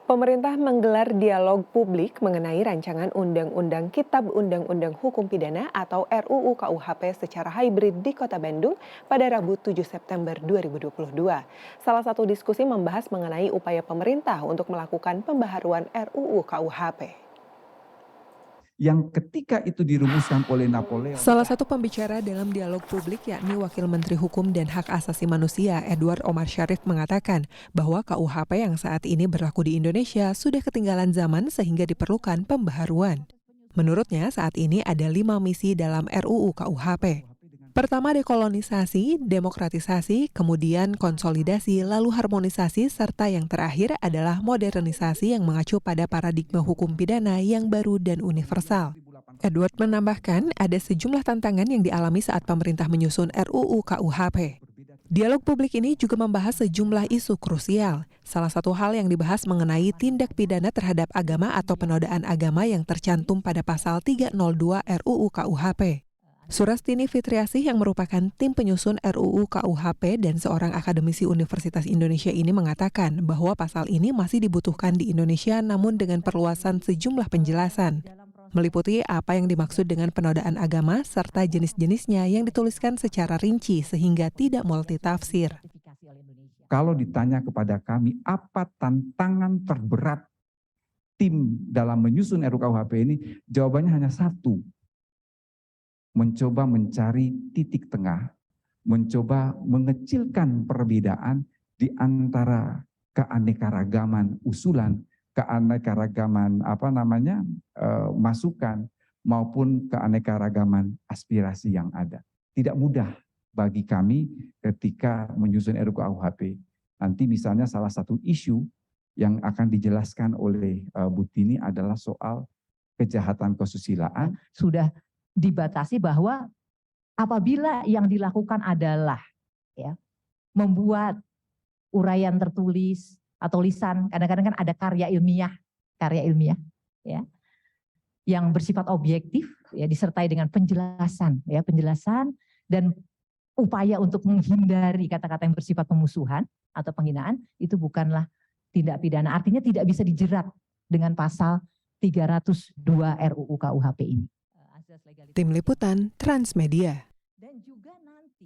Pemerintah menggelar dialog publik mengenai rancangan Undang-Undang Kitab Undang-Undang Hukum Pidana atau RUU KUHP secara hybrid di Kota Bandung pada Rabu 7 September 2022. Salah satu diskusi membahas mengenai upaya pemerintah untuk melakukan pembaharuan RUU KUHP. Yang ketika itu dirumuskan oleh Napoleon. Salah satu pembicara dalam dialog publik yakni Wakil Menteri Hukum dan Hak Asasi Manusia Edward Omar Syarif mengatakan bahwa KUHP yang saat ini berlaku di Indonesia sudah ketinggalan zaman sehingga diperlukan pembaharuan. Menurutnya saat ini ada 5 misi dalam RUU KUHP. Pertama dekolonisasi, demokratisasi, kemudian konsolidasi, lalu harmonisasi, serta yang terakhir adalah modernisasi yang mengacu pada paradigma hukum pidana yang baru dan universal. Edward menambahkan ada sejumlah tantangan yang dialami saat pemerintah menyusun RUU KUHP. Dialog publik ini juga membahas sejumlah isu krusial. Salah satu hal yang dibahas mengenai tindak pidana terhadap agama atau penodaan agama yang tercantum pada pasal 302 RUU KUHP. Surastini Fitriasih yang merupakan tim penyusun RUU KUHP dan seorang akademisi Universitas Indonesia ini mengatakan bahwa pasal ini masih dibutuhkan di Indonesia namun dengan perluasan sejumlah penjelasan. Meliputi apa yang dimaksud dengan penodaan agama serta jenis-jenisnya yang dituliskan secara rinci sehingga tidak multitafsir. Kalau ditanya kepada kami apa tantangan terberat tim dalam menyusun RUU KUHP ini, jawabannya hanya satu. Mencoba mencari titik tengah, mencoba mengecilkan perbedaan di antara keanekaragaman usulan, keanekaragaman masukan maupun keanekaragaman aspirasi yang ada. Tidak mudah bagi kami ketika menyusun RUU KUHP. Nanti misalnya salah satu isu yang akan dijelaskan oleh Bu Tini adalah soal kejahatan kesusilaan. Sudah dibatasi bahwa apabila yang dilakukan adalah membuat uraian tertulis atau lisan, kadang-kadang kan ada karya ilmiah yang bersifat objektif disertai dengan penjelasan dan upaya untuk menghindari kata-kata yang bersifat pemusuhan atau penghinaan itu bukanlah tindak pidana, artinya tidak bisa dijerat dengan pasal 302 RUU KUHP ini. Tim Liputan Transmedia. Dan juga